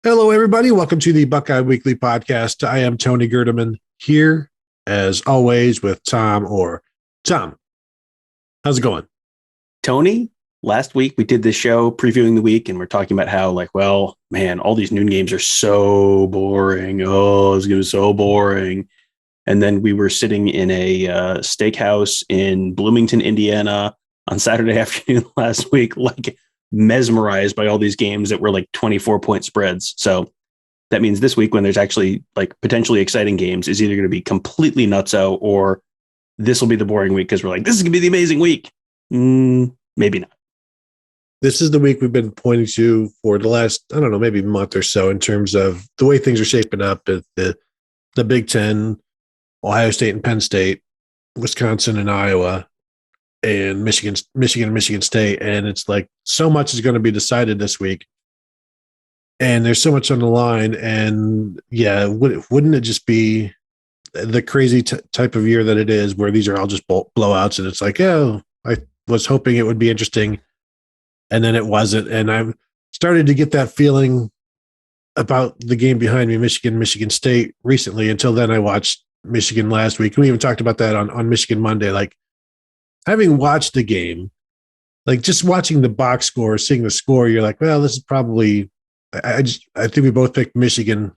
Hello, everybody. Welcome to the Buckeye Weekly Podcast. I am Tony Gerdeman here, as always, with Tom Orr. Tom, how's it going? Tony, last week we did this show previewing the week, and we're talking about how, well, man, all these noon games are so boring. Oh, it's going to be so boring. And then we were sitting in a steakhouse in Bloomington, Indiana on Saturday afternoon last week, mesmerized by all these games that were 24-point spreads. So that means this week, when there's actually potentially exciting games, is either going to be completely nutso, or this will be the boring week because we're like, this is going to be the amazing week. Maybe not. This is the week we've been pointing to for the last, I don't know, maybe month or so, in terms of the way things are shaping up at the Big Ten, Ohio State and Penn State, Wisconsin and Iowa, and Michigan and Michigan State. And it's like so much is going to be decided this week. And there's so much on the line. And yeah, wouldn't it just be the crazy type of year that it is, where these are all just blowouts? And it's like, oh, I was hoping it would be interesting, and then it wasn't. And I've started to get that feeling about the game behind me, Michigan State, recently. Until then, I watched Michigan last week. We even talked about that on Michigan Monday. Having watched the game, just watching the box score, seeing the score, you're like, well, this is probably, I think we both picked Michigan,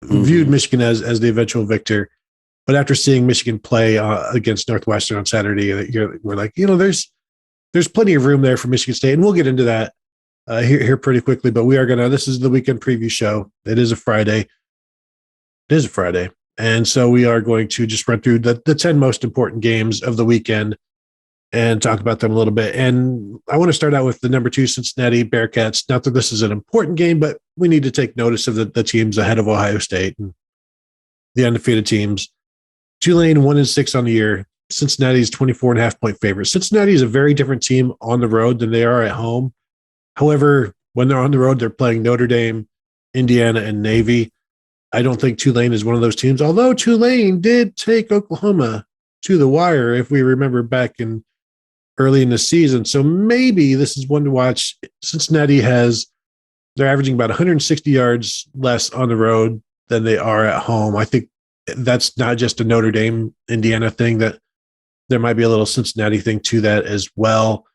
viewed Michigan as the eventual victor. But after seeing Michigan play against Northwestern on Saturday, we're like, there's plenty of room there for Michigan State. And we'll get into that here pretty quickly. But this is the weekend preview show. It is a Friday. And so we are going to just run through the 10 most important games of the weekend and talk about them a little bit. And I want to start out with the number 2 Cincinnati Bearcats. Not that this is an important game, but we need to take notice of the teams ahead of Ohio State and the undefeated teams. Tulane 1-6 on the year. Cincinnati's 24.5-point favorite. Cincinnati is a very different team on the road than they are at home. However, when they're on the road, they're playing Notre Dame, Indiana, and Navy. I don't think Tulane is one of those teams, although Tulane did take Oklahoma to the wire, if we remember back early in the season. So maybe this is one to watch. Cincinnati they're averaging about 160 yards less on the road than they are at home. I think that's not just a Notre Dame, Indiana thing, that there might be a little Cincinnati thing to that as well.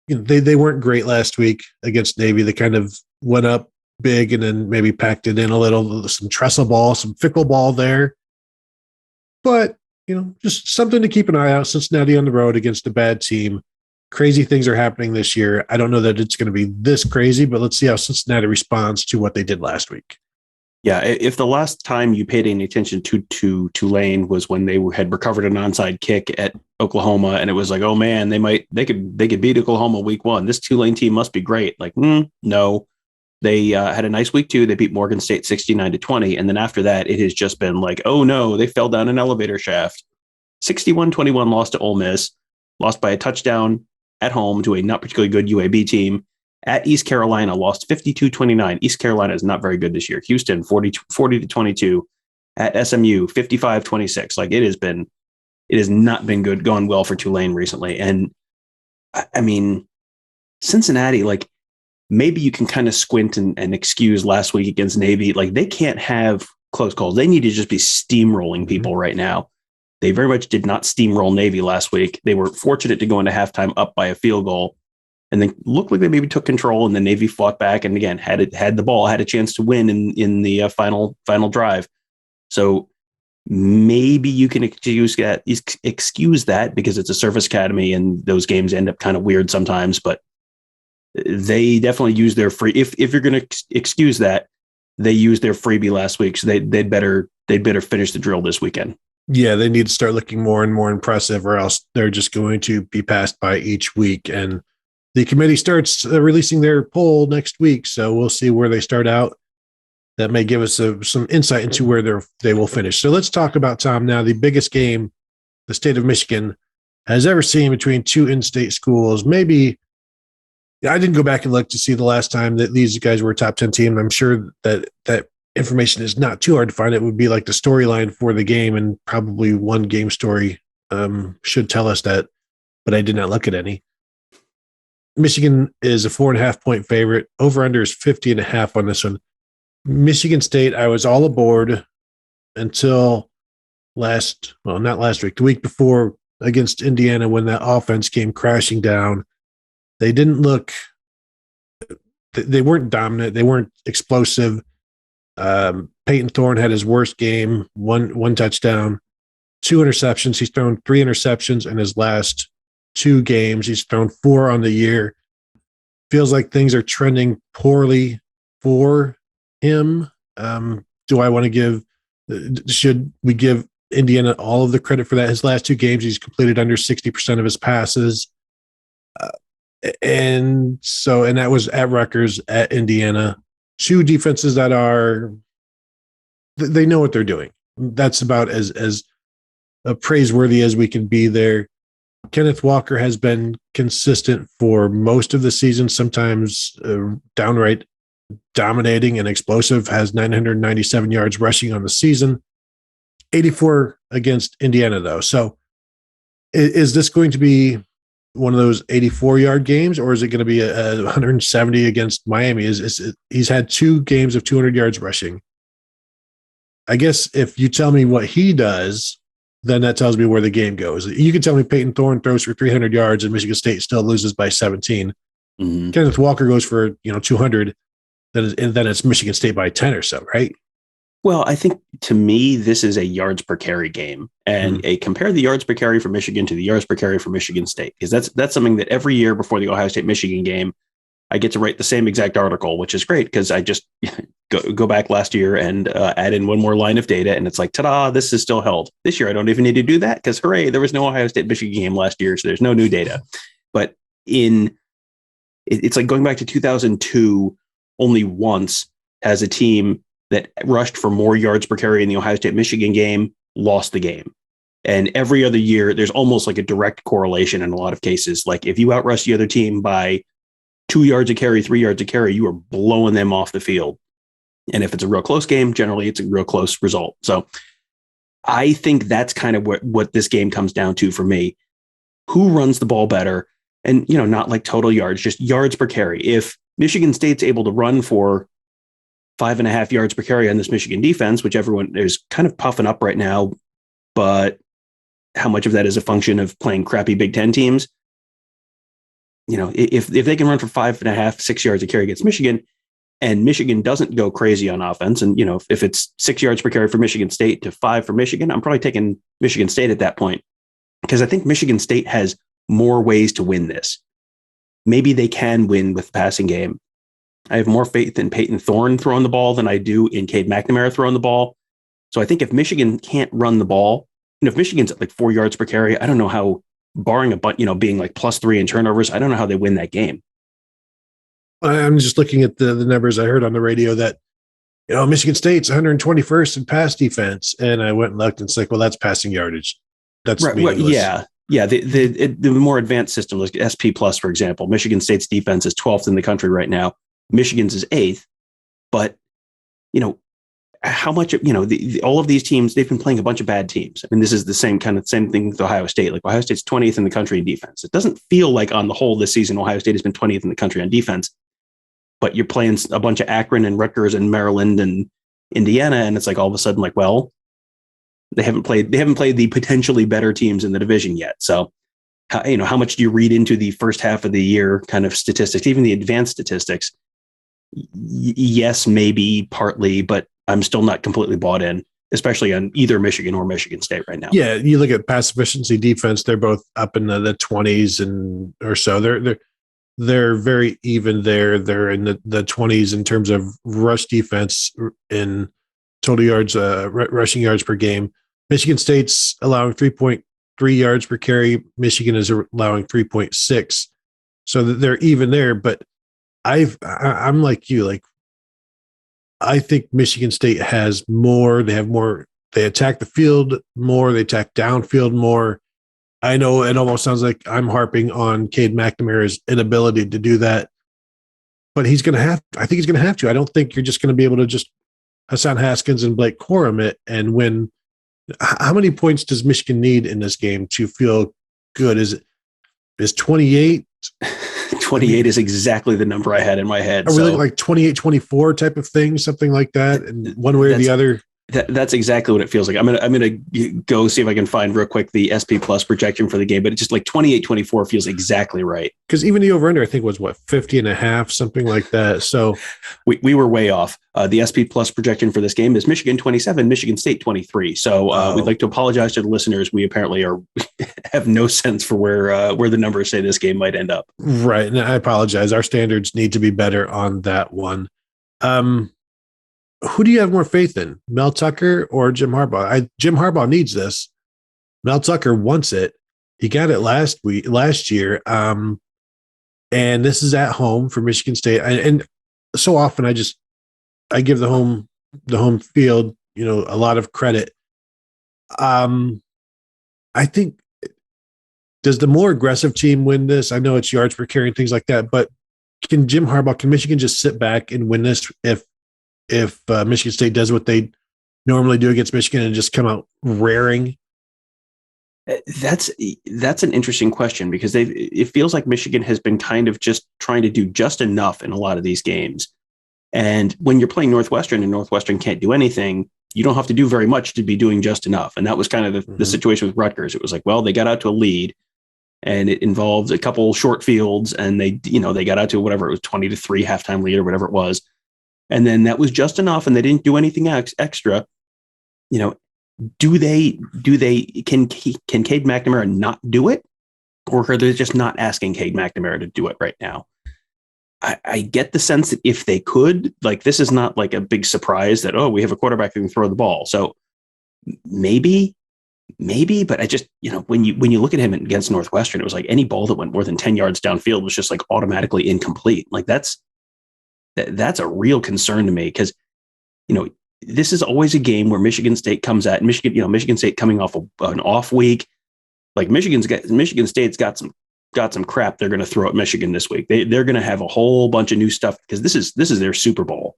They weren't great last week against Navy. They kind of went up big and then maybe packed it in a little, some trestle ball, some fickle ball there. But just something to keep an eye out. Cincinnati on the road against a bad team. Crazy things are happening this year. I don't know that it's going to be this crazy, but let's see how Cincinnati responds to what they did last week. Yeah, if the last time you paid any attention to Tulane was when they had recovered an onside kick at Oklahoma, and it was like, oh man, they could beat Oklahoma week 1. This Tulane team must be great. No. They had a nice week 2. They beat Morgan State 69-20. And then after that, it has just been oh no, they fell down an elevator shaft. 61-21 loss to Ole Miss, lost by a touchdown at home to a not particularly good UAB team. At East Carolina, lost 52-29. East Carolina is not very good this year. Houston 40-22. At SMU 55-26. It has not been good, going well for Tulane recently. And I mean, Cincinnati, maybe you can kind of squint and excuse last week against Navy. They can't have close calls. They need to just be steamrolling people right now. They very much did not steamroll Navy last week. They were fortunate to go into halftime up by a field goal, and then looked like they maybe took control, and the Navy fought back and again had the ball, had a chance to win in the final drive. So maybe you can excuse that because it's a service academy and those games end up kind of weird sometimes, but they definitely use their free. If you're going to excuse that, they used their freebie last week, so they'd better finish the drill this weekend. Yeah, they need to start looking more and more impressive, or else they're just going to be passed by each week. And the committee starts releasing their poll next week, so we'll see where they start out. That may give us some insight into where they will finish. So let's talk about, Tom, now the biggest game the state of Michigan has ever seen between two in-state schools. Maybe I didn't go back and look to see the last time that these guys were a top 10 team. I'm sure that information is not too hard to find. It would be like the storyline for the game, and probably one game story should tell us that, but I did not look at any. Michigan is a 4.5-point favorite. Over under is 50.5 on this one. Michigan State, I was all aboard until not last week, the week before against Indiana when that offense came crashing down. They didn't look, they weren't dominant. They weren't explosive. Peyton Thorne had his worst game, one touchdown, 2 interceptions. He's thrown 3 interceptions in his last 2 games. He's thrown 4 on the year. Feels like things are trending poorly for him. Do I want to should we give Indiana all of the credit for that? His last 2 games, he's completed under 60% of his passes. And that was at Rutgers, at Indiana. 2 defenses that they know what they're doing. That's about as praiseworthy as we can be there. Kenneth Walker has been consistent for most of the season, sometimes downright dominating and explosive, has 997 yards rushing on the season, 84 against Indiana, though. So is this going to be one of those 84-yard games, or is it going to be a 170 against Miami? He's had 2 games of 200 yards rushing. I guess if you tell me what he does, then that tells me where the game goes. You can tell me Peyton Thorne throws for 300 yards and Michigan State still loses by 17. Mm-hmm. Kenneth Walker goes for 200, then it's Michigan State by 10 or so, right? Well, I think to me, this is a yards per carry game, and compare the yards per carry for Michigan to the yards per carry for Michigan State, because that's something that every year before the Ohio State Michigan game, I get to write the same exact article, which is great because I just go back last year and add in one more line of data, and it's like, ta-da, this is still held. This year, I don't even need to do that because hooray, there was no Ohio State Michigan game last year, so there's no new data. But it's like going back to 2002, only once has a team that rushed for more yards per carry in the Ohio State Michigan game lost the game. And every other year, there's almost like a direct correlation in a lot of cases. Like if you outrush the other team by 2 yards a carry, 3 yards a carry, you are blowing them off the field. And if it's a real close game, generally it's a real close result. So I think that's kind of what this game comes down to for me. Who runs the ball better? And, not like total yards, just yards per carry. If Michigan State's able to run for 5.5 yards per carry on this Michigan defense, which everyone is kind of puffing up right now, but how much of that is a function of playing crappy Big Ten teams? If they can run for 5.5, 6 yards a carry against Michigan, and Michigan doesn't go crazy on offense, and if it's 6 yards per carry for Michigan State to 5 for Michigan, I'm probably taking Michigan State at that point, because I think Michigan State has more ways to win this. Maybe they can win with the passing game. I have more faith in Peyton Thorne throwing the ball than I do in Cade McNamara throwing the ball. So I think if Michigan can't run the ball, if Michigan's at like 4 yards per carry, I don't know how, barring a bunch, being like +3 in turnovers, I don't know how they win that game. I'm just looking at the numbers. I heard on the radio that, Michigan State's 121st in pass defense. And I went and looked and it's like, well, that's passing yardage. That's right. Well, yeah. Yeah. The more advanced system, like SP Plus, for example, Michigan State's defense is 12th in the country right now. Michigan's is 8th, but how much of, all of these teams, they've been playing a bunch of bad teams. I mean, this is the same thing with Ohio State. Like Ohio State's 20th in the country in defense. It doesn't feel like on the whole this season, Ohio State has been 20th in the country on defense, but you're playing a bunch of Akron and Rutgers and Maryland and Indiana. And it's like, all of a sudden, like, well, they haven't played the potentially better teams in the division yet. So, how much do you read into the first half of the year kind of statistics, even the advanced statistics? Yes, maybe partly, but I'm still not completely bought in, especially on either Michigan or Michigan State right now. Yeah, you look at pass efficiency, defense; they're both up in the 20s or so. They're very even there. They're in the 20s in terms of rush defense in total yards, rushing yards per game. Michigan State's allowing 3.3 yards per carry. Michigan is allowing 3.6, so they're even there. But I'm like you, like. I think Michigan State has more. They have more. They attack the field more. They attack downfield more. I know it almost sounds like I'm harping on Cade McNamara's inability to do that, but he's going to have. I think he's going to have to. I don't think you're just going to be able to just Hassan Haskins and Blake Corum it and win. How many points does Michigan need in this game to feel good? Is 28? 28 is exactly the number I had in my head. Are we looking like 28-24 type of thing, something like that, and one way or the other? That's exactly what it feels like. I'm gonna go see if I can find real quick the SP Plus projection for the game, but it's just like 28-24 feels exactly right. Because even the over-under, I think, was 50.5, something like that. So we were way off. The SP Plus projection for this game is Michigan 27, Michigan State 23. So we'd like to apologize to the listeners. We apparently have no sense for where the numbers say this game might end up. Right, and I apologize. Our standards need to be better on that one. Who do you have more faith in, Mel Tucker or Jim Harbaugh? Jim Harbaugh needs this. Mel Tucker wants it. He got it last year. And this is at home for Michigan State. And so often I give the home field, a lot of credit. I think, does the more aggressive team win this? I know it's yards per carry and things like that, but can Michigan just sit back and win this if Michigan State does what they normally do against Michigan and just come out raring? That's an interesting question, because it feels like Michigan has been kind of just trying to do just enough in a lot of these games. And when you're playing Northwestern and Northwestern can't do anything, you don't have to do very much to be doing just enough. And that was kind of the situation with Rutgers. It was like, well, they got out to a lead and it involved a couple short fields, and they got out to whatever, it was 20-3 halftime lead or whatever it was. And then that was just enough, and they didn't do anything extra. Can Cade McNamara not do it? Or are they just not asking Cade McNamara to do it right now? I get the sense that if they could, like, this is not like a big surprise that, we have a quarterback who can throw the ball. So maybe, but I just, when you look at him against Northwestern, it was like any ball that went more than 10 yards downfield was just like automatically incomplete. Like that's a real concern to me, because, this is always a game where Michigan State comes at Michigan State coming off an off week. Like Michigan State's got some crap they're going to throw at Michigan this week. They're going to have a whole bunch of new stuff, because this is their Super Bowl.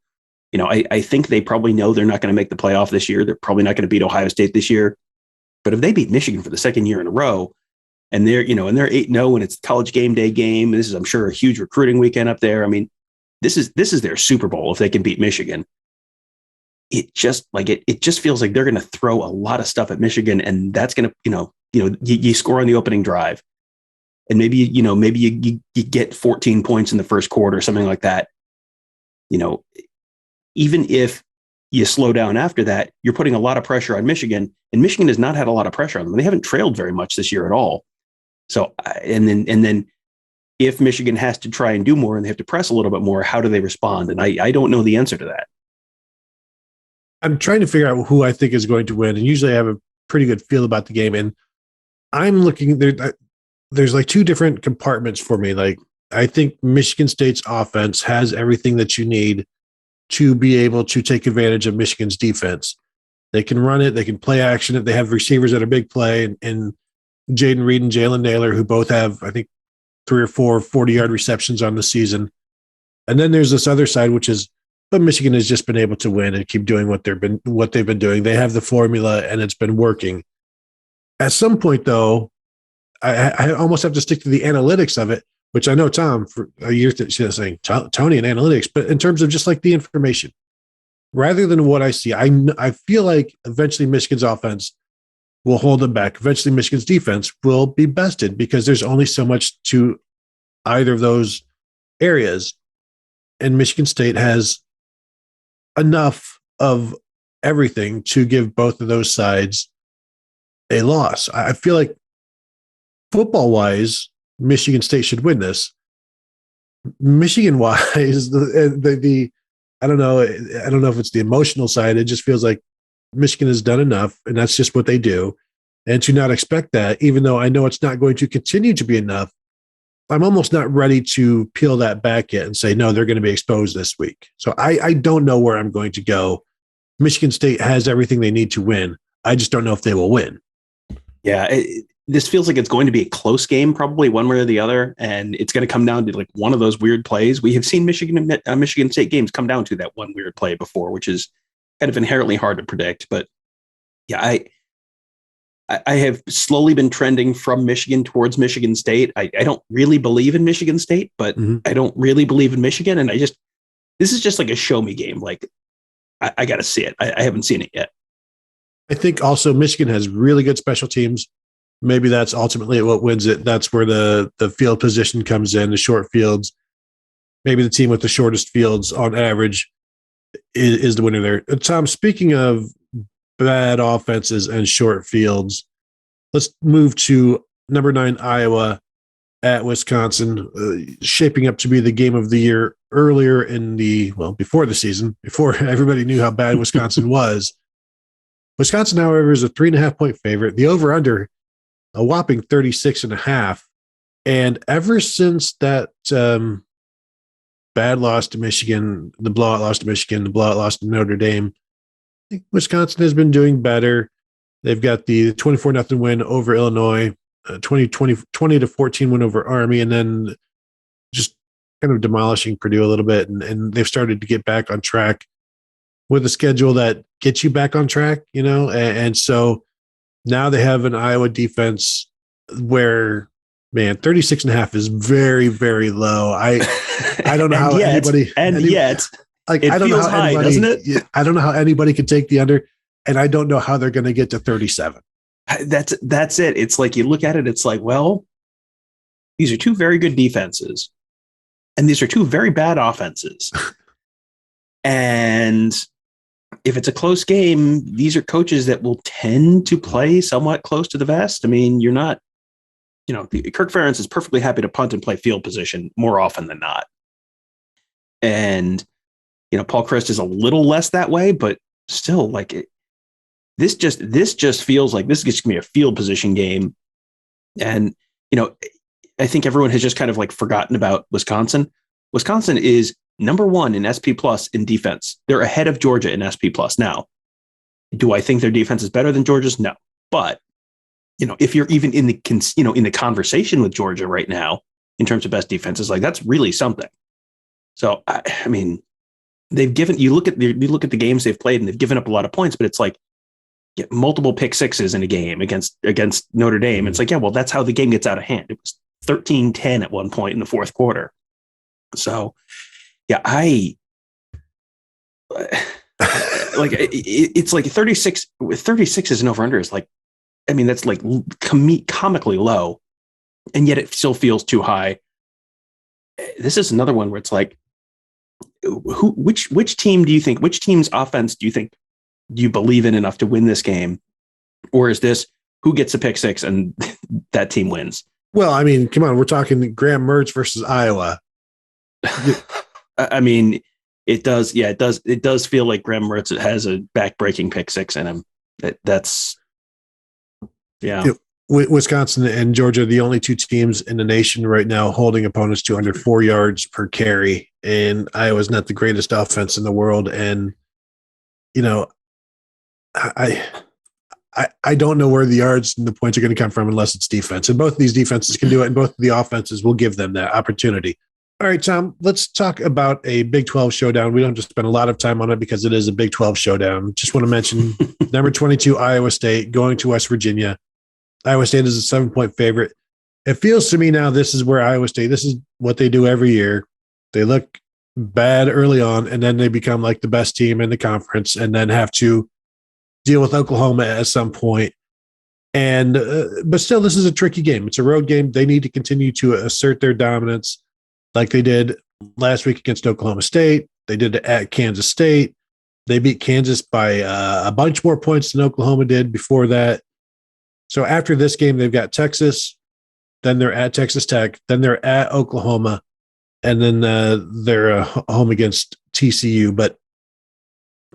I think they probably know they're not going to make the playoff this year. They're probably not going to beat Ohio State this year. But if they beat Michigan for the second year in a row, and they're 8-0 and it's College game day game, this is, I'm sure, a huge recruiting weekend up there. I mean, this is their Super Bowl if they can beat Michigan. It just feels like they're going to throw a lot of stuff at Michigan, and that's going to, you score on the opening drive, and maybe you get 14 points in the first quarter or something like that. Even if you slow down after that, you're putting a lot of pressure on Michigan, and Michigan has not had a lot of pressure on them. They haven't trailed very much this year at all. So, and then if Michigan has to try and do more and they have to press a little bit more, how do they respond? And I don't know the answer to that. I'm trying to figure out who I think is going to win, and usually I have a pretty good feel about the game. And I'm looking there. There's like two different compartments for me. Like, I think Michigan State's offense has everything that you need to be able to take advantage of Michigan's defense. They can run it. They can play action it. They have receivers that are big play, and Jaden Reed and Jalen Naylor, who both have, I think, 3 or 4 40-yard receptions on the season. And then there's this other side, which is, but Michigan has just been able to win and keep doing what they've been doing. They have the formula, and it's been working. At some point, though, I almost have to stick to the analytics of it, which I know Tom for a year saying Tony and analytics, but in terms of just like the information, rather than what I see, I feel like eventually Michigan's offense will hold them back. Eventually Michigan's defense will be bested, because there's only so much to either of those areas, and Michigan State has enough of everything to give both of those sides a loss. I feel like football-wise, Michigan State should win this. Michigan-wise, the I don't know if it's the emotional side. It just feels like Michigan has done enough, and that's just what they do. And to not expect that, even though I know it's not going to continue to be enough, I'm almost not ready to peel that back yet and say, no, they're going to be exposed this week. So I don't know where I'm going to go. Michigan State has everything they need to win. I just don't know if they will win. Yeah, this feels like it's going to be a close game, probably one way or the other, and it's going to come down to like one of those weird plays. We have seen Michigan State games come down to that one weird play before, which is kind of inherently hard to predict. But yeah, I have slowly been trending from Michigan towards Michigan State. I don't really believe in Michigan State, but I don't really believe in Michigan. And this is just like a show me game. Like I got to see it. I haven't seen it yet. I think also Michigan has really good special teams. Maybe that's ultimately what wins it. That's where the field position comes in, the short fields. Maybe the team with the shortest fields on average is the winner there. Tom, speaking of bad offenses and short fields, let's move to number 9 Iowa at Wisconsin, shaping up to be the game of the year earlier before the season, before everybody knew how bad Wisconsin was. Wisconsin, however, is a 3.5-point favorite. The over-under, a whopping 36.5. And ever since that bad loss to Michigan, the blowout loss to Michigan, the blowout loss to Notre Dame, I think Wisconsin has been doing better. They've got the 24-0 win over Illinois, 20-14 win over Army, and then just kind of demolishing Purdue a little bit. And they've started to get back on track with a schedule that gets you back on track, and so now they have an Iowa defense where, man, 36.5 is very, very low. I don't know how anybody like, I don't know how high, anybody, doesn't it? I don't know how anybody could take the under, and I don't know how they're going to get to 37. That's it. It's like you look at it, it's like, well, these are two very good defenses, and these are two very bad offenses. And if it's a close game, these are coaches that will tend to play somewhat close to the vest. I mean, you're not, Kirk Ferentz is perfectly happy to punt and play field position more often than not. And, Paul Chryst is a little less that way, but still, like, this just feels like this is going to be a field position game. And, I think everyone has just kind of like forgotten about Wisconsin. Wisconsin is number 1 in SP plus in defense. They're ahead of Georgia in SP plus. Now, do I think their defense is better than Georgia's? No. But, if you're even in the conversation with Georgia right now, in terms of best defenses, like, that's really something. So, I mean, you look at the games they've played, and they've given up a lot of points, but it's like, get multiple pick sixes in a game against Notre Dame. It's like, yeah, well, that's how the game gets out of hand. It was 13-10 at one point in the fourth quarter. So, yeah, it's like 36 is an over-under is like, I mean, that's like comically low, and yet it still feels too high. This is another one where it's like, which team's offense do you believe in enough to win this game? Or is this who gets a pick six and that team wins? Well, I mean, come on, we're talking Graham Mertz versus Iowa. I mean, it does feel like Graham Mertz has a back-breaking pick six in him. That's Wisconsin and Georgia are the only two teams in the nation right now holding opponents to under 4 yards per carry, and Iowa's not the greatest offense in the world. And I don't know where the yards and the points are going to come from unless it's defense. And both of these defenses can do it, and both of the offenses will give them that opportunity. All right, Tom, let's talk about a Big 12 showdown. We don't just spend a lot of time on it because it is a Big 12 showdown. Just want to mention number 22, Iowa State, going to West Virginia. Iowa State is a 7-point favorite. It feels to me now this is where Iowa State, this is what they do every year. They look bad early on, and then they become like the best team in the conference and then have to deal with Oklahoma at some point. And but still, this is a tricky game. It's a road game. They need to continue to assert their dominance like they did last week against Oklahoma State. They did it at Kansas State. They beat Kansas by a bunch more points than Oklahoma did before that. So after this game, they've got Texas, then they're at Texas Tech, then they're at Oklahoma, and then they're home against TCU. But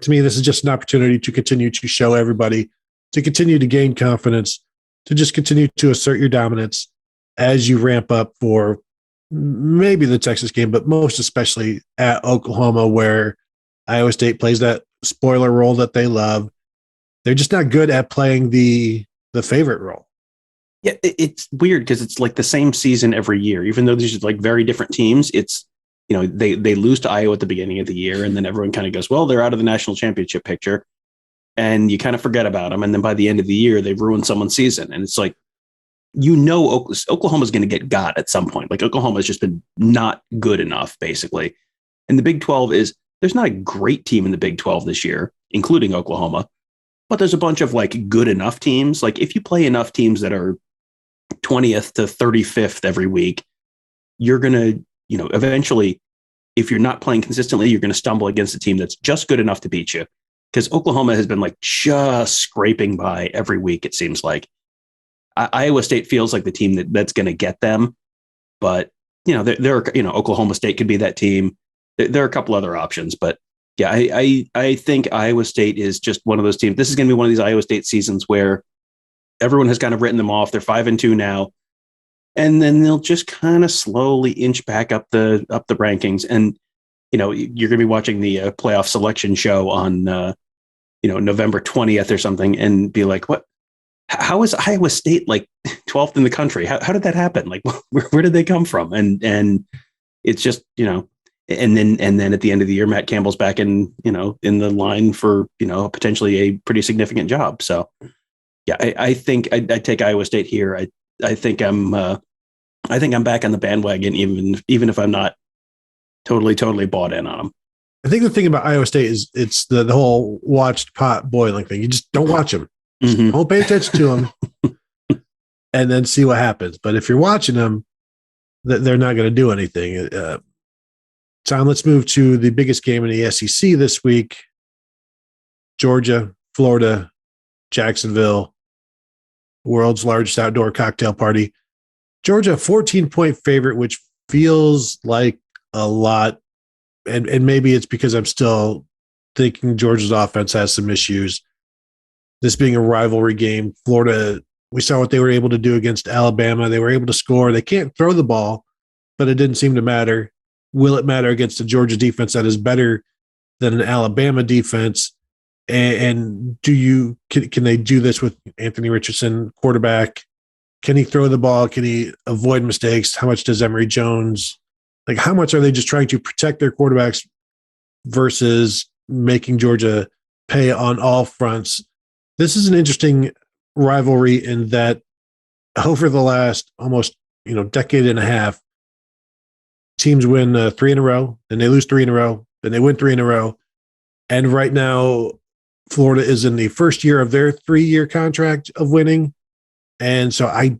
to me, this is just an opportunity to continue to show everybody, to continue to gain confidence, to just continue to assert your dominance as you ramp up for maybe the Texas game, but most especially at Oklahoma, where Iowa State plays that spoiler role that they love. They're just not good at playing the favorite role. Yeah, it's weird because it's like the same season every year, even though these are like very different teams. It's, they lose to Iowa at the beginning of the year, and then everyone kind of goes, well, they're out of the national championship picture. and you kind of forget about them. And then by the end of the year, they've ruined someone's season. And it's like, Oklahoma's going to get got at some point. Like Oklahoma's just been not good enough, basically. And the Big 12 there's not a great team in the Big 12 this year, including Oklahoma, but there's a bunch of like good enough teams. Like if you play enough teams that are 20th to 35th every week, you're going to, eventually, if you're not playing consistently, you're going to stumble against a team that's just good enough to beat you. Because Oklahoma has been like just scraping by every week, it seems like. Iowa State feels like the team that's going to get them. But, Oklahoma State could be that team. There are a couple other options. But, yeah, I think Iowa State is just one of those teams. This is going to be one of these Iowa State seasons where everyone has kind of written them off. They're 5-2 now. And then they'll just kind of slowly inch back up the rankings. And, you're going to be watching the playoff selection show on, November 20th or something and be like, what? How is Iowa State like 12th in the country? How did that happen? Like, where did they come from? And it's just, and then at the end of the year, Matt Campbell's back in the line for, potentially a pretty significant job. So, yeah, I think I'd take Iowa State here. I think I'm back on the bandwagon, even if I'm not totally bought in on them. I think the thing about Iowa State is it's the whole watched pot boiling thing. You just don't watch them. Mm-hmm. Don't pay attention to them and then see what happens. But if you're watching them, they're not going to do anything. Tom, let's move to the biggest game in the SEC this week. Georgia, Florida, Jacksonville, world's largest outdoor cocktail party. Georgia, 14-point favorite, which feels like a lot. And maybe it's because I'm still thinking Georgia's offense has some issues. This being a rivalry game, Florida, we saw what they were able to do against Alabama. They were able to score. They can't throw the ball, but it didn't seem to matter. Will it matter against a Georgia defense that is better than an Alabama defense? And can they do this with Anthony Richardson, quarterback? Can he throw the ball? Can he avoid mistakes? How much does Emory Jones, how much are they just trying to protect their quarterbacks versus making Georgia pay on all fronts? This is an interesting rivalry in that over the last almost decade and a half, teams win 3 in a row, then they lose 3 in a row, then they win 3 in a row. And right now, Florida is in the first year of their 3-year contract of winning. And so I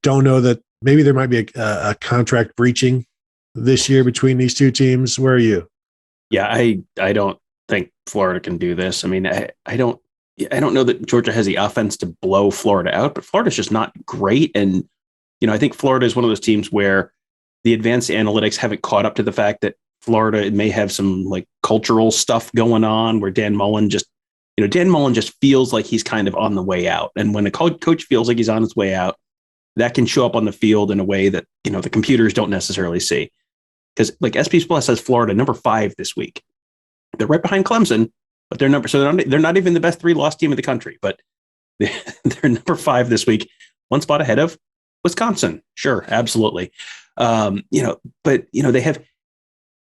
don't know that maybe there might be a contract breaching this year between these two teams. Where are you? Yeah, I don't think Florida can do this. I mean, I don't know that Georgia has the offense to blow Florida out, but Florida's just not great. And, I think Florida is one of those teams where the advanced analytics haven't caught up to the fact that Florida may have some like cultural stuff going on where Dan Mullen just feels like he's kind of on the way out. And when a coach feels like he's on his way out, that can show up on the field in a way that, the computers don't necessarily see. Because like SP Plus has Florida number 5 this week. They're right behind Clemson, but they're not even the best 3-loss team in the country, but they're number 5 this week, one spot ahead of Wisconsin. Sure, absolutely. But they have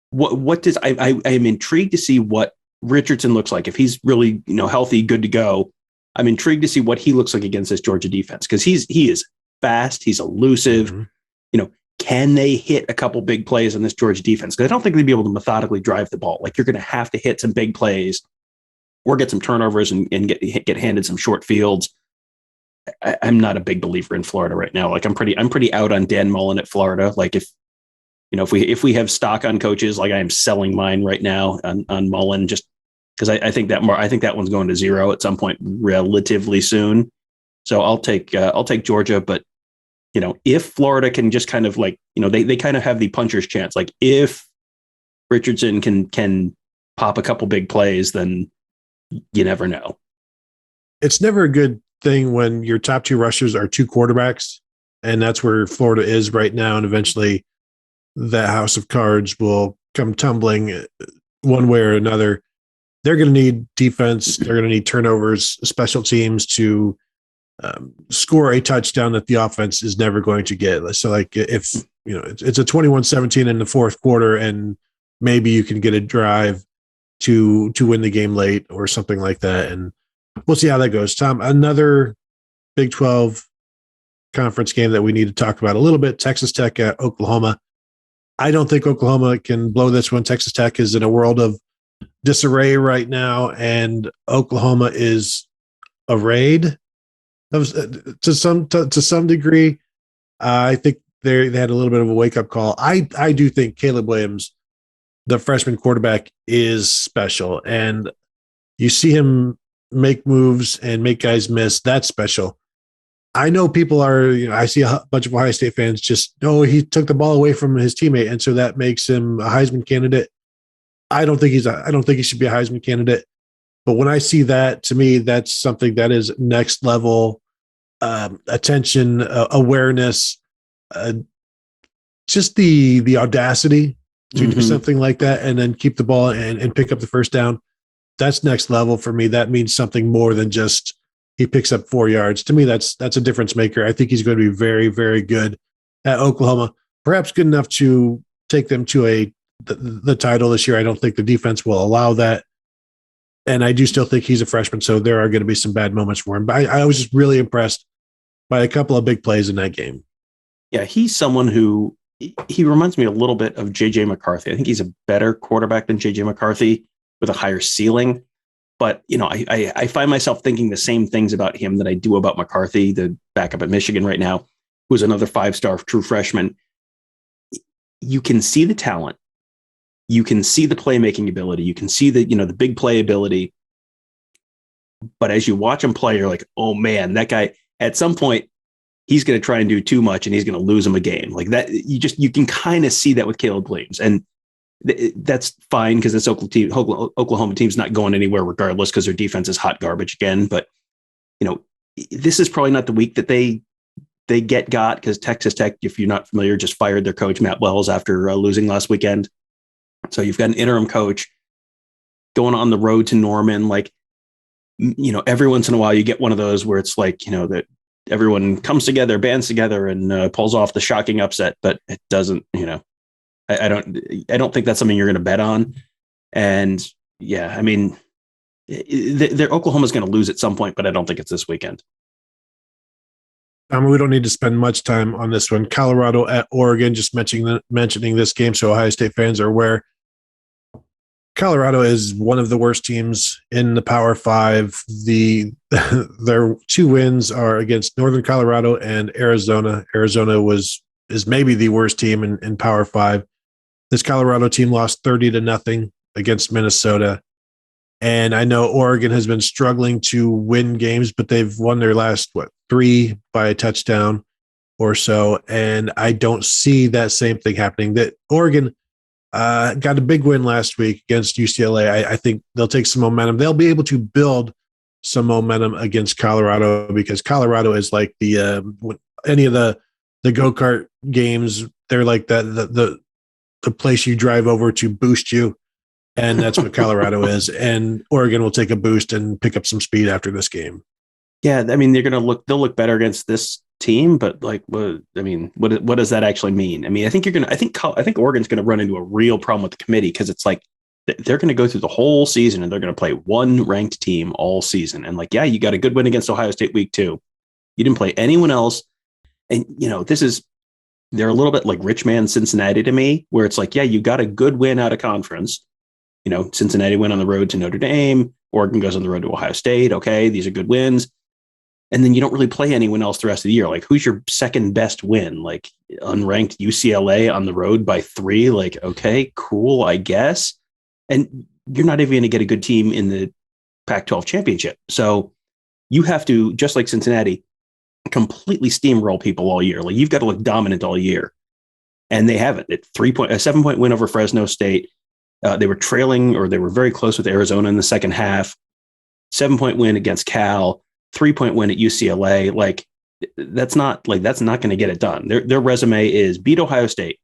what does I am intrigued to see what Richardson looks like if he's really healthy, good to go. I'm intrigued to see what he looks like against this Georgia defense because he is fast, he's elusive. Mm-hmm. Can they hit a couple big plays on this Georgia defense? Because I don't think they'd be able to methodically drive the ball. Like you're going to have to hit some big plays or get some turnovers and get handed some short fields. I'm not a big believer in Florida right now. Like I'm pretty out on Dan Mullen at Florida. Like if we have stock on coaches, like I am selling mine right now on Mullen just because I think that one's going to 0 at some point relatively soon. So I'll take Georgia, but if Florida can just kind of like, they kind of have the puncher's chance. Like if Richardson can pop a couple big plays, then you never know. It's never a good thing when your top 2 rushers are 2 quarterbacks, and that's where Florida is right now. And eventually that house of cards will come tumbling one way or another. They're going to need defense. They're going to need turnovers, special teams to score a touchdown that the offense is never going to get. So like if, it's a 21-17 in the fourth quarter and maybe you can get a drive to win the game late or something like that. And we'll see how that goes. Tom, another Big 12 conference game that we need to talk about a little bit, Texas Tech at Oklahoma. I don't think Oklahoma can blow this one. Texas Tech is in a world of disarray right now, and Oklahoma is arrayed to some degree. I think they had a little bit of a wake up call. I do think Caleb Williams, the freshman quarterback, is special, and you see him make moves and make guys miss. That's special. I know people are, I see a bunch of Ohio State fans just, he took the ball away from his teammate, and so that makes him a Heisman candidate. I don't think he should be a Heisman candidate. But when I see that, to me, that's something that is next level attention, awareness, just the audacity to do something like that and then keep the ball and pick up the first down. That's next level for me. That means something more than just he picks up 4 yards. To me, that's a difference maker. I think he's going to be very, very good at Oklahoma, perhaps good enough to take them to the title this year. I don't think the defense will allow that. And I do still think he's a freshman, so there are going to be some bad moments for him. But I was just really impressed by a couple of big plays in that game. Yeah, he's someone who he reminds me a little bit of J.J. McCarthy. I think he's a better quarterback than J.J. McCarthy with a higher ceiling. But, I find myself thinking the same things about him that I do about McCarthy, the backup at Michigan right now, who's another 5-star true freshman. You can see the talent. You can see the playmaking ability. You can see the big play ability. But as you watch him play, you're like, oh man, that guy, at some point, he's going to try and do too much and he's going to lose him a game like that. You can kind of see that with Caleb Williams, and that's fine because this Oklahoma team's not going anywhere regardless because their defense is hot garbage again. But, this is probably not the week that they got because Texas Tech, if you're not familiar, just fired their coach, Matt Wells, after losing last weekend. So you've got an interim coach going on the road to Norman. Like, every once in a while you get one of those where it's like, that everyone comes together, bands together and pulls off the shocking upset, but it doesn't, I don't think that's something you're going to bet on. And yeah, I mean, Oklahoma's going to lose at some point, but I don't think it's this weekend. We don't need to spend much time on this one. Colorado at Oregon, just mentioning this game so Ohio State fans are aware. Colorado is one of the worst teams in the Power Five. Their 2 wins are against Northern Colorado and Arizona. Arizona is maybe the worst team in Power Five. This Colorado team lost 30-0 against Minnesota. And I know Oregon has been struggling to win games, but they've won their last, 3 by a touchdown or so. And I don't see that same thing happening. That Oregon got a big win last week against UCLA. I think they'll take some momentum. They'll be able to build some momentum against Colorado because Colorado is like any of the go-kart games. They're like the place you drive over to boost you. And that's what Colorado is. And Oregon will take a boost and pick up some speed after this game. Yeah. I mean, they'll look better against this team, but like, what does that actually mean? I mean, I think Oregon's going to run into a real problem with the committee because it's like, they're going to go through the whole season and they're going to play one ranked team all season. And like, yeah, you got a good win against Ohio State week 2. You didn't play anyone else. And they're a little bit like rich man Cincinnati to me, where it's like, yeah, you got a good win out of conference. Cincinnati went on the road to Notre Dame. Oregon goes on the road to Ohio State. Okay, these are good wins. And then you don't really play anyone else the rest of the year. Like, who's your second best win? Like, unranked UCLA on the road by 3. Like, okay, cool, I guess. And you're not even going to get a good team in the Pac-12 championship. So you have to, just like Cincinnati, completely steamroll people all year. Like, you've got to look dominant all year. And they haven't. A 7-point win over Fresno State. They were trailing, or they were very close with Arizona in the second half. 7-point win against Cal, 3-point win at UCLA. Like, that's not going to get it done. Their resume is beat Ohio State.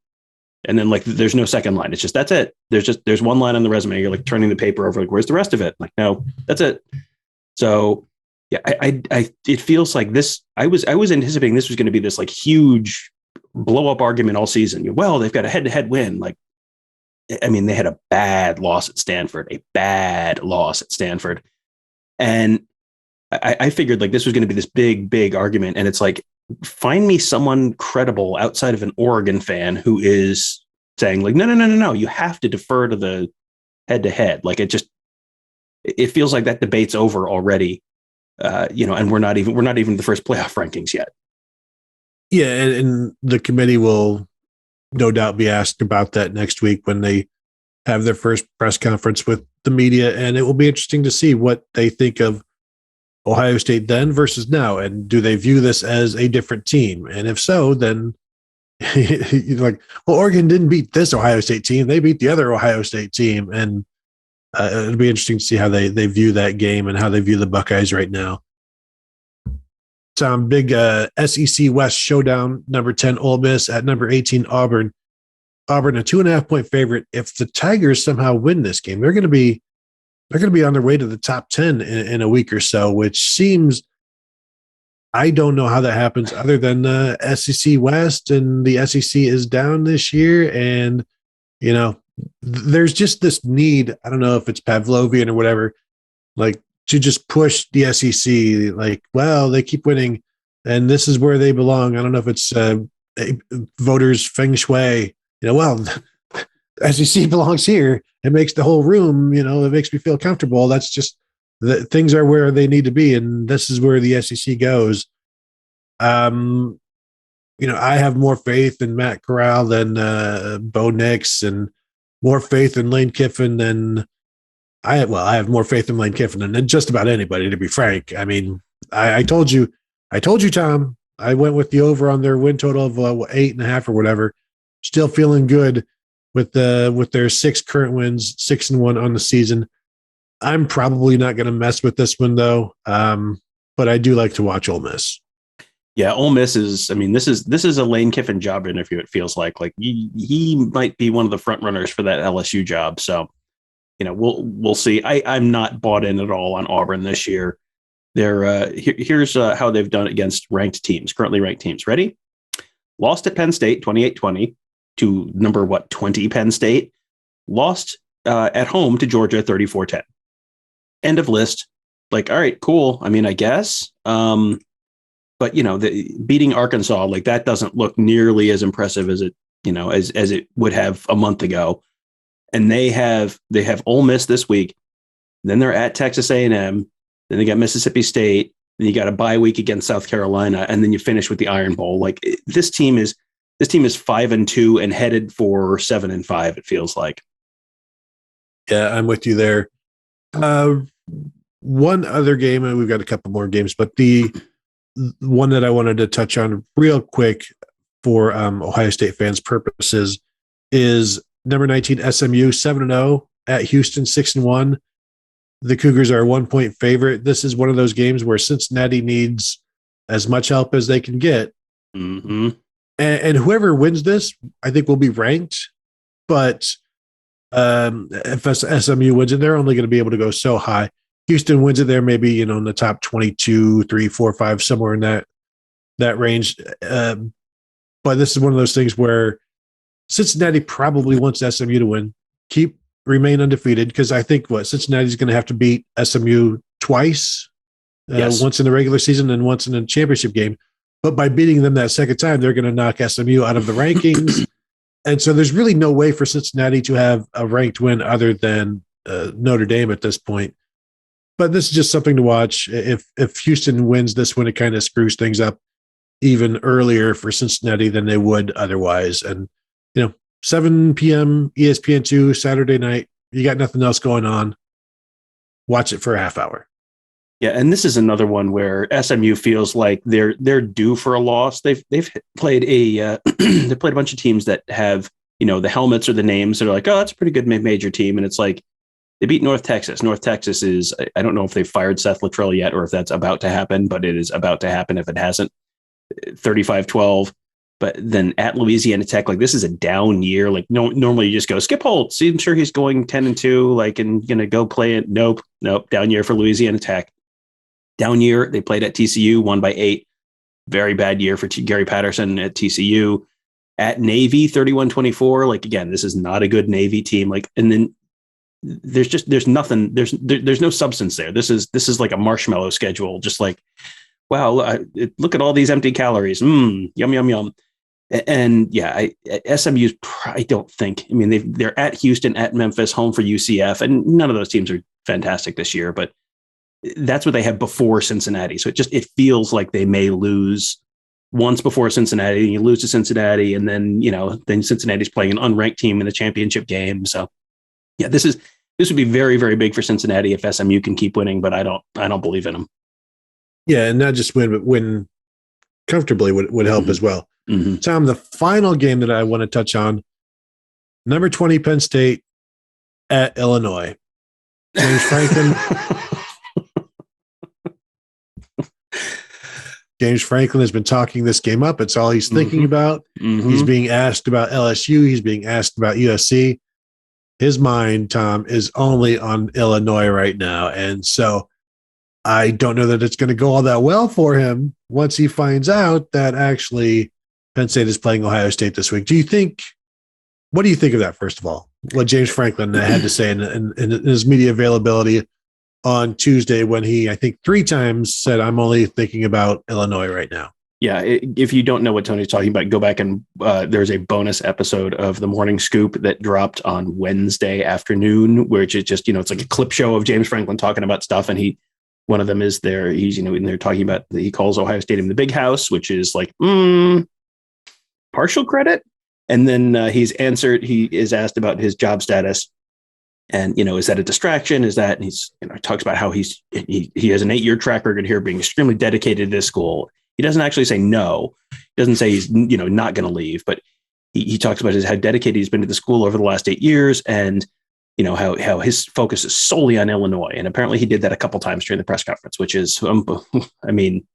And then, like, there's no second line. It's just, that's it. There's one line on the resume. You're like turning the paper over. Like, where's the rest of it? Like, no, that's it. So yeah, it feels like this. I was anticipating this was going to be this like huge blow up argument all season. Well, they've got a head-to-head win. Like, I mean, they had a bad loss at Stanford, and I figured like this was going to be this big argument. And it's like, find me someone credible outside of an Oregon fan who is saying like, no, you have to defer to the head to head. Like it feels like that debate's over already. And we're not even the first playoff rankings yet. Yeah. And the committee will no doubt be asked about that next week when they have their first press conference with the media. And it will be interesting to see what they think of Ohio State then versus now. And do they view this as a different team? And if so, then you're like, well, Oregon didn't beat this Ohio State team. They beat the other Ohio State team. And it'll be interesting to see how they view that game and how they view the Buckeyes right now. Tom, big SEC West showdown, number 10, Ole Miss at number 18, Auburn. Auburn, a 2.5-point favorite. If the Tigers somehow win this game, they're going to be on their way to the top 10 in a week or so, which seems, I don't know how that happens other than the SEC West and the SEC is down this year. And, there's just this need, I don't know if it's Pavlovian or whatever, like to just push the SEC, like, well, they keep winning and this is where they belong. I don't know if it's voters feng shui, well, SEC belongs here. It makes the whole room, it makes me feel comfortable. That's just things are where they need to be. And this is where the SEC goes. I have more faith in Matt Corral than Bo Nix, and more faith in Lane Kiffin than I have more faith in Lane Kiffin than just about anybody, to be frank. I mean, I told you, Tom, I went with the over on their win total of 8.5 or whatever. Still feeling good with their 6 current wins, 6-1 on the season. I'm probably not going to mess with this one though. But I do like to watch Ole Miss. Yeah, Ole Miss is. I mean, this is a Lane Kiffin job interview. It feels like he might be one of the front runners for that LSU job. So, we'll see. I'm not bought in at all on Auburn this year. Here's how they've done against currently ranked teams. Ready? Lost at Penn State 28-20 to number 20 Penn State. Lost at home to Georgia 34-10. End of list. Like, all right, cool. I mean, I guess. But beating Arkansas, like that doesn't look nearly as impressive as it, as it would have a month ago. And they have Ole Miss this week. Then they're at Texas A&M. Then they got Mississippi State. Then you got a bye week against South Carolina, and then you finish with the Iron Bowl. Like this team is 5-2 and headed for 7-5. It feels like. Yeah, I'm with you there. One other game, and we've got a couple more games, but the one that I wanted to touch on real quick for Ohio State fans' purposes is number 19 SMU 7-0 at Houston 6-1. The Cougars are a 1-point favorite. This is one of those games where Cincinnati needs as much help as they can get. Mm-hmm. And whoever wins this, I think will be ranked. But if SMU wins it, they're only going to be able to go so high. Houston wins it there, maybe, in the top 22, 3, 4, 5, somewhere in that range. But this is one of those things where Cincinnati probably wants SMU to win, remain undefeated, because I think Cincinnati's going to have to beat SMU twice, yes. Once in the regular season and once in a championship game. But by beating them that second time, they're going to knock SMU out of the rankings. And so there's really no way for Cincinnati to have a ranked win other than Notre Dame at this point. But this is just something to watch. If Houston wins this one, it kind of screws things up even earlier for Cincinnati than they would otherwise. And, 7 p.m. ESPN2 Saturday night, you got nothing else going on. Watch it for a half hour. Yeah, and this is another one where SMU feels like they're due for a loss. They've played they played a bunch of teams that have the helmets or the names. They're like, oh, that's a pretty good major team, and it's like they beat North Texas. North Texas is, I don't know if they've fired Seth Luttrell yet or if that's about to happen, but it is about to happen if it hasn't. 35-12. But then at Louisiana Tech, like this is a down year. Like normally you just go Skip Holtz. I'm sure he's going 10-2, like, and going to go play it. Nope. Down year for Louisiana Tech. Down year. They played at TCU, won by 8. Very bad year for Gary Patterson at TCU. At Navy, 31-24. Like, again, this is not a good Navy team. Like, and then there's nothing, there's no substance there. This is like a marshmallow schedule, just like, wow, look at all these empty calories. Yum, yum, yum. And yeah, SMU's, I don't think, I mean, they're at Houston, at Memphis, home for UCF, and none of those teams are fantastic this year, but that's what they have before Cincinnati. So it feels like they may lose once before Cincinnati, and you lose to Cincinnati, and then, then Cincinnati's playing an unranked team in the championship game. So yeah, this would be very, very big for Cincinnati if SMU can keep winning, but I don't believe in them. Yeah, and not just win, but win comfortably would help as well. Mm-hmm. Tom, the final game that I want to touch on, number 20 Penn State at Illinois. James Franklin. James Franklin has been talking this game up. It's all he's thinking about. Mm-hmm. He's being asked about LSU. He's being asked about USC. His mind, Tom, is only on Illinois right now. And so I don't know that it's going to go all that well for him once he finds out that actually Penn State is playing Ohio State this week. What do you think of that, first of all? What James Franklin had to say in his media availability on Tuesday when he, I think 3 times said, I'm only thinking about Illinois right now. Yeah. If you don't know what Tony's talking about, go back and there's a bonus episode of The Morning Scoop that dropped on Wednesday afternoon, which is just, it's like a clip show of James Franklin talking about stuff. And one of them is there. He's, and they're talking about, he calls Ohio Stadium the big house, which is like, partial credit. And then he is asked about his job status. And, is that a distraction? Is that, and he's, talks about how he has an 8-year track record here being extremely dedicated to this school. He doesn't actually say no. He doesn't say he's, not going to leave, but he talks about how dedicated he's been to the school over the last 8 years. And, how his focus is solely on Illinois. And apparently he did that a couple times during the press conference, which is, maybe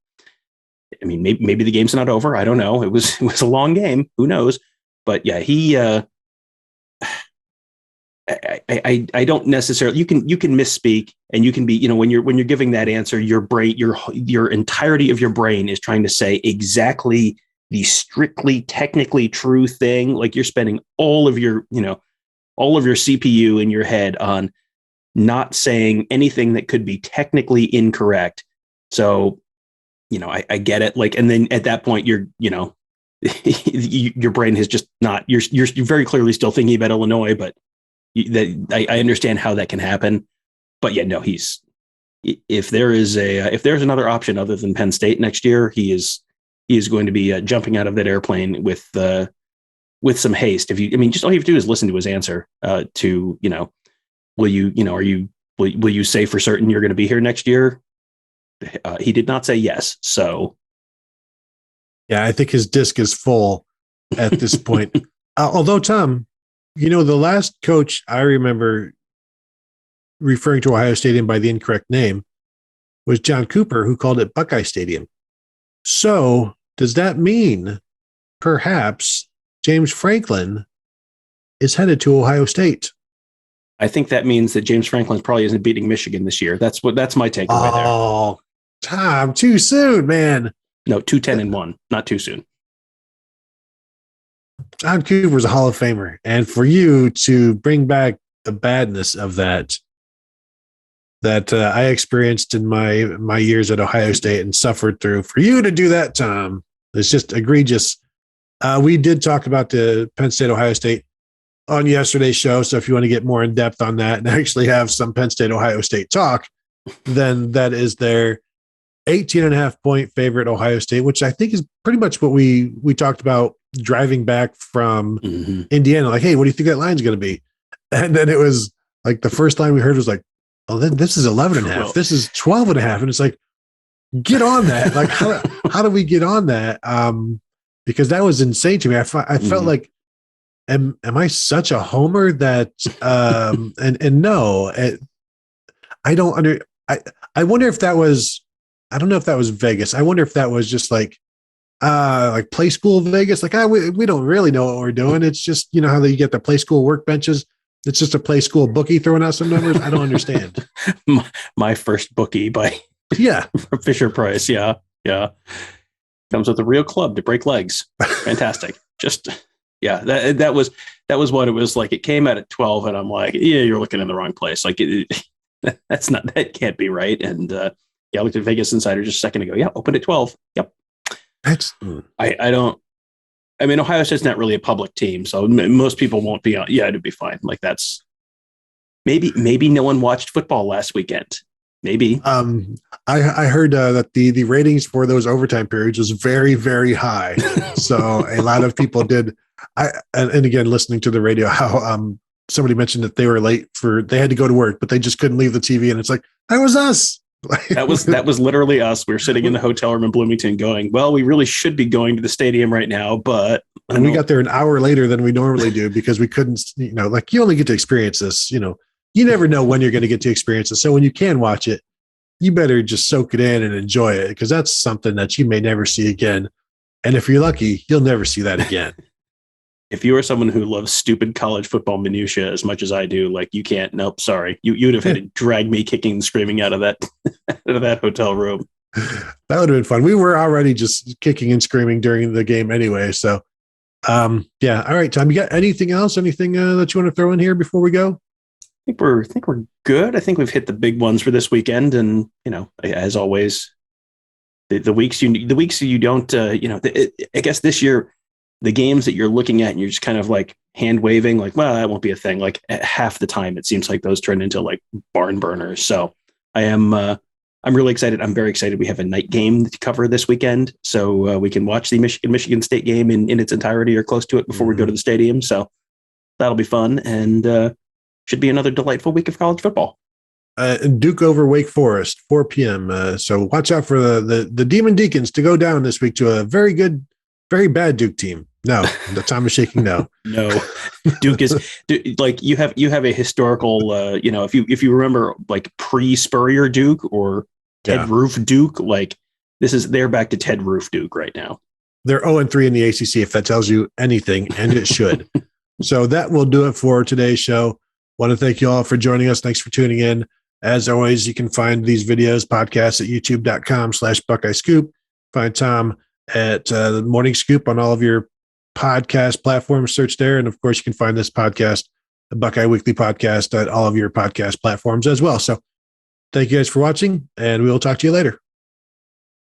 the game's not over. I don't know. It was a long game. Who knows? But yeah, he, I don't necessarily, you can misspeak, and you can be, when you're giving that answer, your brain, your entirety of your brain is trying to say exactly the strictly technically true thing. Like you're spending all of your CPU in your head on not saying anything that could be technically incorrect. So, I get it. Like, and then at that point you're, your brain has just not, you're very clearly still thinking about Illinois, but I understand how that can happen. But yeah, no, if there's another option other than Penn State next year, he is going to be jumping out of that airplane with some haste. Just all you have to do is listen to his answer will you say for certain you're going to be here next year? He did not say yes. So yeah, I think his disc is full at this point. Although, Tom, the last coach I remember referring to Ohio Stadium by the incorrect name was John Cooper, who called it Buckeye Stadium. So does that mean perhaps James Franklin is headed to Ohio State? I think that means that James Franklin probably isn't beating Michigan this year. That's my takeaway there. Oh, Tom, too soon, man. No, 2-10-1, not too soon. John Cooper's a Hall of Famer. And for you to bring back the badness of that I experienced in my years at Ohio State and suffered through, for you to do that, Tom, it's just egregious. We did talk about the Penn State, Ohio State on yesterday's show. So if you want to get more in depth on that and actually have some Penn State, Ohio State talk, then that is their 18.5 point favorite, Ohio State, which I think is pretty much what we talked about driving back from Indiana. Like, hey, what do you think that line's going to be? And then it was like the first line we heard was like, oh, then this is 11.5. This is 12.5. And it's like, get on that. Like, how do we get on that? Because that was insane to me. I felt like, am I such a homer that, and no, I don't I wonder if that was, I don't know if that was Vegas. I wonder if that was just like play school Vegas. Like, we don't really know what we're doing. It's just, how you get the play school workbenches. It's just a play school bookie throwing out some numbers. I don't understand. My first bookie by yeah Fisher Price. Yeah. Comes with a real club to break legs. Fantastic. Just Yeah. That was what it was like. It came out at 12 and I'm like, yeah, you're looking in the wrong place. Like that can't be right. And I looked at Vegas Insider just a second ago. Yeah. Opened at 12. Yep. I mean, Ohio State's not really a public team, so most people won't be on. Yeah, it'd be fine. Like that's maybe no one watched football last weekend. Maybe. I heard that the ratings for those overtime periods was very, very high. So a lot of people did. And again, listening to the radio, how somebody mentioned that they were late they had to go to work, but they just couldn't leave the TV, and it's like that was us. That was literally us. We were sitting in the hotel room in Bloomington going, well, we really should be going to the stadium right now, but and we got there an hour later than we normally do because we couldn't, like you only get to experience this, you never know when you're going to get to experience it. So when you can watch it, you better just soak it in and enjoy it because that's something that you may never see again. And if you're lucky, you'll never see that again. If you are someone who loves stupid college football minutia as much as I do, like you can't, nope, sorry. You'd have had to drag me kicking and screaming out of that hotel room. That would have been fun. We were already just kicking and screaming during the game anyway. So, yeah. All right, Tom, you got anything else? Anything that you want to throw in here before we go? I think we're good. I think we've hit the big ones for this weekend. And, as always, the weeks you don't, I guess this year, the games that you're looking at and you're just kind of like hand waving, like, well, that won't be a thing. Like half the time, it seems like those turn into like barn burners. So I'm really excited. I'm very excited. We have a night game to cover this weekend. So we can watch the Michigan State game in its entirety or close to it before we go to the stadium. So that'll be fun and should be another delightful week of college football. Duke over Wake Forest, 4 p.m. So watch out for the Demon Deacons to go down this week to a very good, very bad Duke team. No, the Tom is shaking no. No, Duke is like you have a historical, if you remember like pre-Spurrier Duke or Ted Roof Duke, like they're back to Ted Roof Duke right now. They're 0-3 in the ACC, if that tells you anything, and it should. So that will do it for today's show. Want to thank you all for joining us. Thanks for tuning in. As always, you can find these videos, podcasts at youtube.com/Buckeye Scoop. Find Tom at the Morning Scoop on all of your podcast platforms. Search there. And of course, you can find this podcast, the Buckeye Weekly Podcast, at all of your podcast platforms as well. So thank you guys for watching, and we will talk to you later.